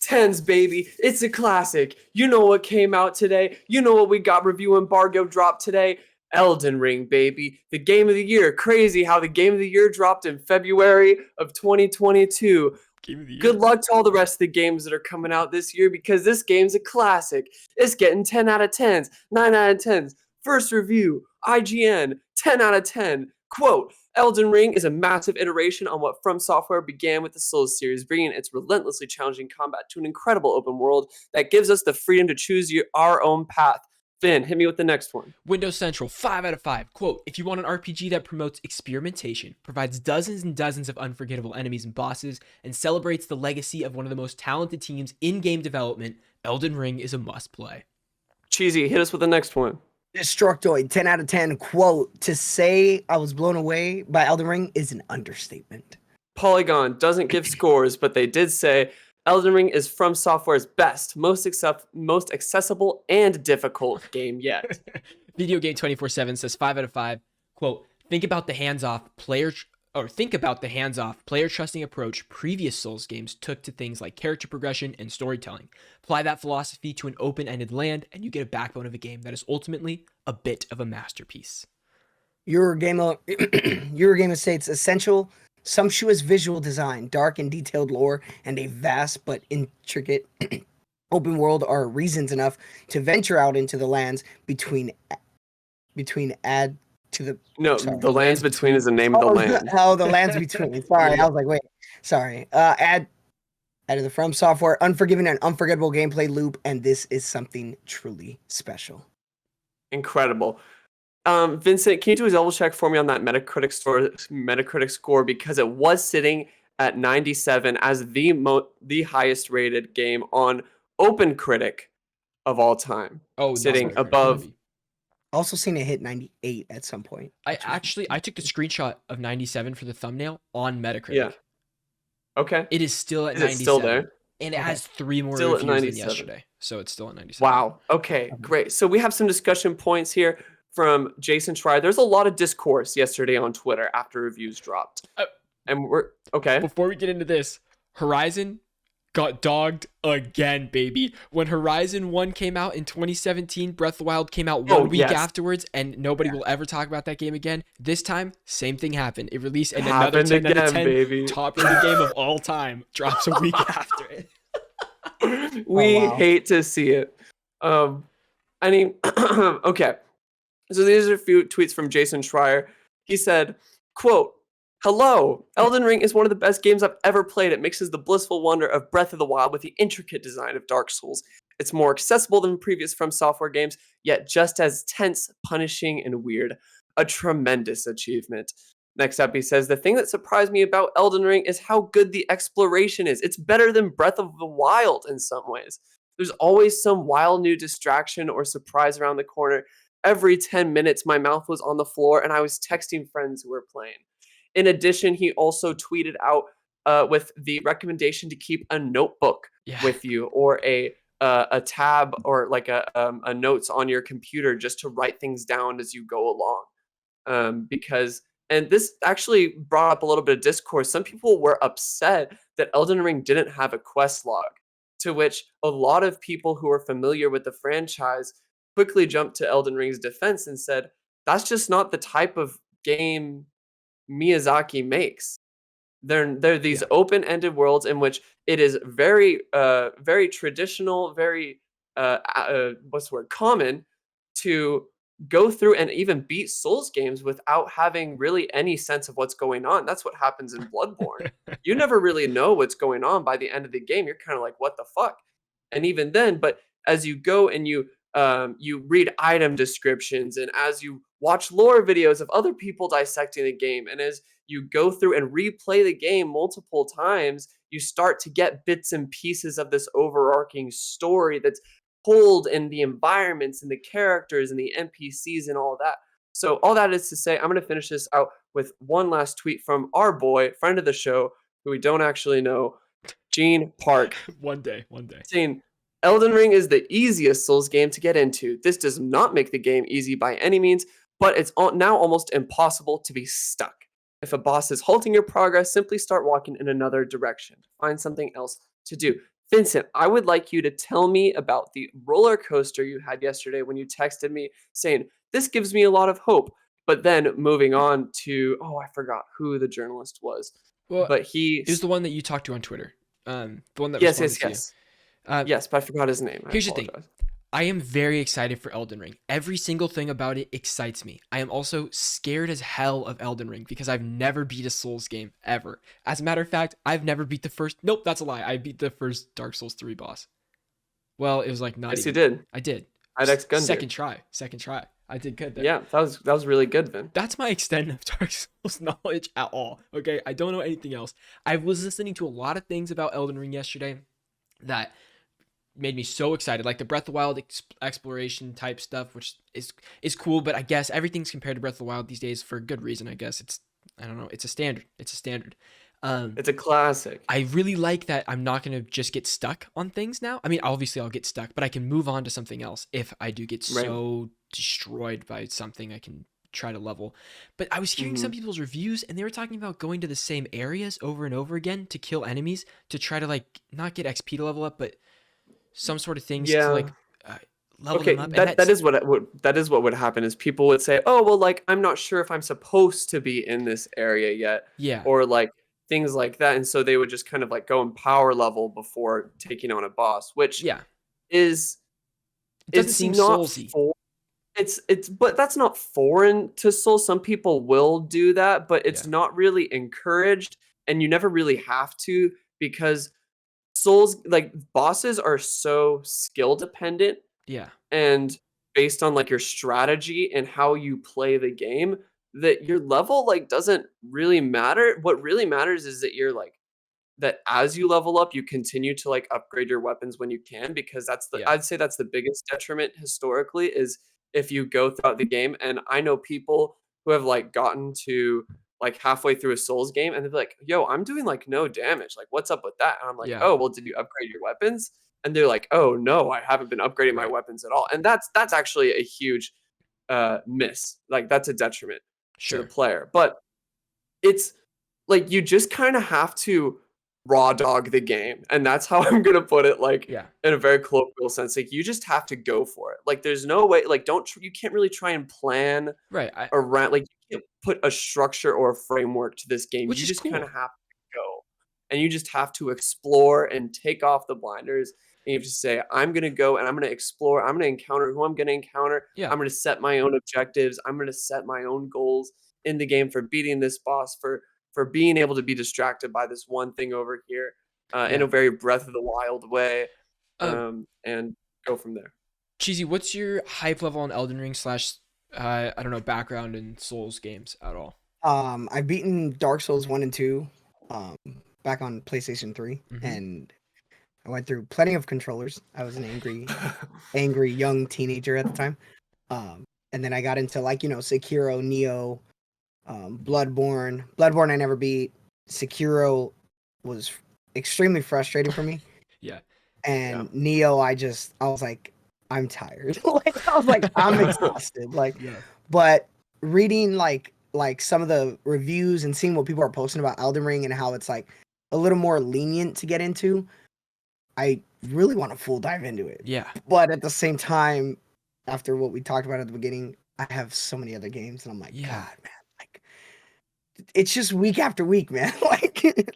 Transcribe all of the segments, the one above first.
10s, baby. It's a classic. You know what came out today. You know what we got review embargo dropped today. Elden Ring, baby. The game of the year. Crazy how the game of the year dropped in February of 2022. Game of the year. Good luck to all the rest of the games that are coming out this year because this game's a classic. It's getting 10 out of 10s, 9 out of 10s. First review, IGN, 10 out of 10. Quote, Elden Ring is a massive iteration on what From Software began with the Souls series, bringing its relentlessly challenging combat to an incredible open world that gives us the freedom to choose our own path. Finn, hit me with the next one. Windows Central, 5 out of 5. Quote, if you want an RPG that promotes experimentation, provides dozens and dozens of unforgettable enemies and bosses, and celebrates the legacy of one of the most talented teams in game development, Elden Ring is a must-play. Cheesy, hit us with the next one. Destructoid, 10 out of 10. Quote, to say I was blown away by Elden Ring is an understatement. Polygon doesn't give scores, but they did say Elden Ring is From Software's best, most accessible and difficult game yet. Video Game 24/7 says 5 out of 5. Quote, think about the hands-off player trusting approach previous Souls games took to things like character progression and storytelling. Apply that philosophy to an open-ended land, and you get a backbone of a game that is ultimately a bit of a masterpiece. Eurogamer states essential, sumptuous visual design, dark and detailed lore, and a vast but intricate open world are reasons enough to venture out into the lands between the lands between is the name of the land. The lands between. Sorry, I was like, wait. Sorry. Add to the From Software unforgiving and unforgettable gameplay loop, and this is something truly special. Incredible. Vincent, can you do a double check for me on that Metacritic score because it was sitting at 97 as the highest rated game on OpenCritic of all time. Oh, sitting above. Also seen it hit 98 at some point. I took the screenshot of 97 for the thumbnail on Metacritic. Yeah. Okay. It is still at 97. It's still there? And it has 3 more Still reviews at than 97. yesterday. So it's still at 97. Wow. Okay, great. So we have some discussion points here from Jason Schreier. There's a lot of discourse yesterday on Twitter after reviews dropped. And we're okay. Before we get into this, Horizon got dogged again, baby. When Horizon 1 came out in 2017, Breath of the Wild came out one week afterwards, and nobody will ever talk about that game again. This time, same thing happened. It released and another 10 out of 10 baby. top-rated game of all time drops a week after it. We hate to see it. I mean, okay. So these are a few tweets from Jason Schreier. He said, quote, hello, Elden Ring is one of the best games I've ever played. It mixes the blissful wonder of Breath of the Wild with the intricate design of Dark Souls. It's more accessible than previous From Software games, yet just as tense, punishing, and weird. A tremendous achievement. Next up, he says, the thing that surprised me about Elden Ring is how good the exploration is. It's better than Breath of the Wild in some ways. There's always some wild new distraction or surprise around the corner. Every 10 minutes, my mouth was on the floor and I was texting friends who were playing. In addition, he also tweeted out with the recommendation to keep a notebook with you or a tab or like a notes on your computer just to write things down as you go along. And this actually brought up a little bit of discourse. Some people were upset that Elden Ring didn't have a quest log, to which a lot of people who are familiar with the franchise quickly jumped to Elden Ring's defense and said, that's just not the type of game Miyazaki makes. They're these open-ended worlds in which it is very very traditional, very common to go through and even beat Souls games without having really any sense of what's going on. That's what happens in Bloodborne. You never really know what's going on by the end of the game. You're kind of like, what the fuck? And even then, but as you go and you read item descriptions, and as you watch lore videos of other people dissecting the game, and as you go through and replay the game multiple times, you start to get bits and pieces of this overarching story that's pulled in the environments and the characters and the NPCs and all that. So all that is to say, I'm going to finish this out with one last tweet from our boy, friend of the show, who we don't actually know, Gene Park. One day. Saying, Elden Ring is the easiest Souls game to get into. This does not make the game easy by any means, but it's now almost impossible to be stuck. If a boss is halting your progress, simply start walking in another direction. Find something else to do. Vincent, I would like you to tell me about the roller coaster you had yesterday when you texted me saying, this gives me a lot of hope. But then moving on to, oh, I forgot who the journalist was. Well, But he, it was the one that you talked to on Twitter. The one that yes, responded yes, to you. yes. Yes, but I forgot his name. I Here's the apologize. thing. I am very excited for Elden Ring. Every single thing about it excites me. I am also scared as hell of Elden Ring because I've never beat a Souls game ever. As a matter of fact, I've never beat the first. Nope, that's a lie. I beat the first Dark Souls 3 boss. Well, it was like not Yes, even. you did. I did. I'd ex-gunned Second try. I did good there. Yeah, that was really good, Vin. That's my extent of Dark Souls knowledge at all. Okay, I don't know anything else. I was listening to a lot of things about Elden Ring yesterday that made me so excited, like the Breath of the Wild exploration type stuff, which is cool. But I guess everything's compared to Breath of the Wild these days for a good reason. I guess I don't know. It's a standard. It's a classic. I really like that I'm not going to just get stuck on things now. I mean, obviously I'll get stuck, but I can move on to something else if I do get so destroyed by something. I can try to level. But I was hearing some people's reviews and they were talking about going to the same areas over and over again to kill enemies to try to like not get XP to level up, but some sort of things to like level them up. That is what would happen is people would say, oh, well, like, I'm not sure if I'm supposed to be in this area yet. Yeah. Or like things like that. And so they would just kind of like go in power level before taking on a boss, which is, it doesn't seem not soulsy. But that's not foreign to Souls. Some people will do that, but it's not really encouraged, and you never really have to, because Souls, like, bosses are so skill dependent. Yeah. And based on like your strategy and how you play the game, that your level like doesn't really matter. What really matters is that you're like, that as you level up, you continue to like upgrade your weapons when you can, because I'd say that's the biggest detriment historically, is if you go throughout the game. And I know people who have like gotten to like halfway through a Souls game and they're like, yo, I'm doing like no damage. Like, what's up with that? And I'm like, oh, well, did you upgrade your weapons? And they're like, oh no, I haven't been upgrading my weapons at all. And that's actually a huge miss. Like, that's a detriment to the player. But it's like, you just kind of have to raw dog the game, and that's how I'm gonna put it, like, in a very colloquial sense. Like, you just have to go for it. Like, there's no way, like, you can't really try and plan around, like, you can't put a structure or a framework to this game. You just kind of have to go, and you just have to explore and take off the blinders. And you have to say, I'm gonna go and I'm gonna explore. I'm gonna encounter who I'm gonna encounter. I'm gonna set my own objectives. I'm gonna set my own goals in the game for beating this boss, for being able to be distracted by this one thing over here, in a very Breath of the Wild way, and go from there. Cheesy, what's your hype level on Elden Ring / I don't know, background in Souls games at all? I've beaten Dark Souls 1 and 2 back on PlayStation 3, and I went through plenty of controllers. I was an angry young teenager at the time. And then I got into, like, Sekiro, Neo, Bloodborne. Bloodborne I never beat. Sekiro was extremely frustrating for me. And Neo, I was like, I'm tired. Like, I was like, I'm exhausted. Like, but reading like some of the reviews and seeing what people are posting about Elden Ring and how it's like a little more lenient to get into, I really want to full dive into it. But at the same time, after what we talked about at the beginning, I have so many other games, and I'm like, God, man, like, it's just week after week, man.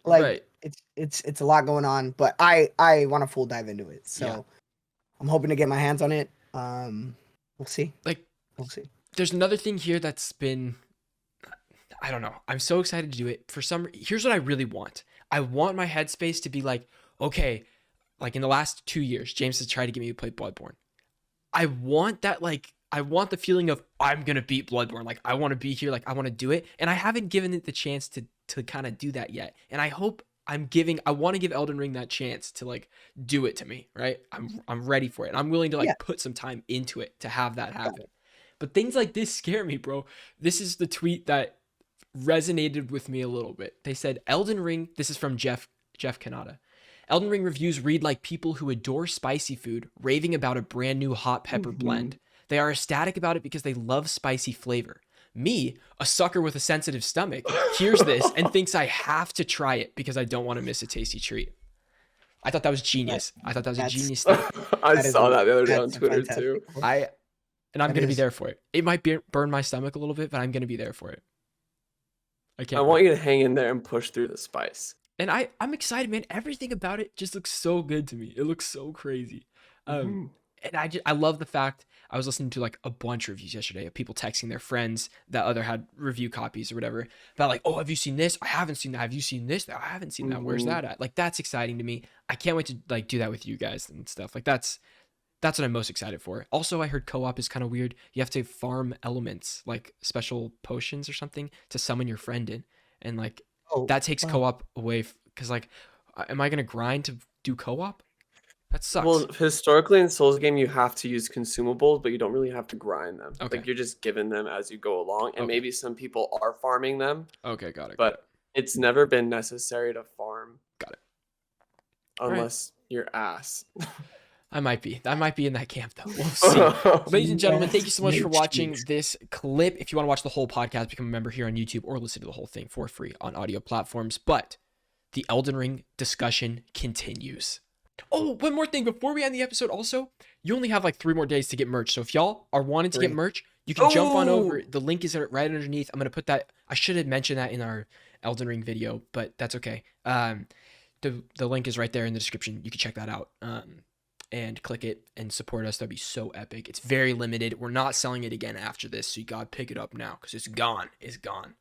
like it's a lot going on, but I want to full dive into it. So I'm hoping to get my hands on it. We'll see. We'll see. There's another thing here that's been, I don't know. I'm so excited to do it. Here's what I really want. I want my headspace to be like, okay, like in the last 2 years, James has tried to get me to play Bloodborne. I want that, like, I want the feeling of I'm going to beat Bloodborne. Like, I want to be here. Like, I want to do it. And I haven't given it the chance to kind of do that yet. And I hope I want to give Elden Ring that chance to, like, do it to me, right? I'm ready for it. And I'm willing to, like, put some time into it to have that happen. But things like this scare me, bro. This is the tweet that resonated with me a little bit. They said, Elden Ring, this is from Jeff Kanata. Elden Ring reviews read like people who adore spicy food raving about a brand new hot pepper blend. They are ecstatic about it because they love spicy flavor. Me, a sucker with a sensitive stomach, hears this and thinks I have to try it because I don't want to miss a tasty treat. I thought that was genius. I thought that was a That's- genius thing. I That is saw a- that the other day on that's a Twitter fantastic too. quote. I'm That gonna be is- there for it. It might burn my stomach a little bit, but I'm gonna be there for it. I can't. I want you to hang in there and push through the spice. And I'm excited, man. Everything about it just looks so good to me. It looks so crazy. Mhm. And I love the fact I was listening to like a bunch of reviews yesterday of people texting their friends that other had review copies or whatever about like, oh, have you seen this? I haven't seen that. Have you seen this? I haven't seen that. Where's Mhm. that at? Like that's exciting to me. I can't wait to like do that with you guys and stuff. Like that's what I'm most excited for. Also, I heard co-op is kind of weird. You have to farm elements like special potions or something to summon your friend in, and like Oh, that takes wow. co-op away because like, am I gonna grind to do co-op? That sucks. Well, historically in Souls game, you have to use consumables, but you don't really have to grind them. Okay. Like you're just given them as you go along, and Okay. maybe some people are farming them, Okay, got it. but it's never been necessary to farm. Got it. Right. Unless you're ass. I might be in that camp though. We'll see. Ladies and gentlemen, thank you so much for watching this clip. If you want to watch the whole podcast, become a member here on YouTube or listen to the whole thing for free on audio platforms. But the Elden Ring discussion continues. Oh, one more thing before we end the episode. Also, you only have like 3 more days to get merch. So if y'all are wanting to get merch, you can jump on over. The link is right underneath. I'm gonna put that. I should have mentioned that in our Elden Ring video, but that's okay. The link is right there in the description. You can check that out. And click it and support us. That'd be so epic. It's very limited. We're not selling it again after this, so you gotta pick it up now because it's gone. It's gone.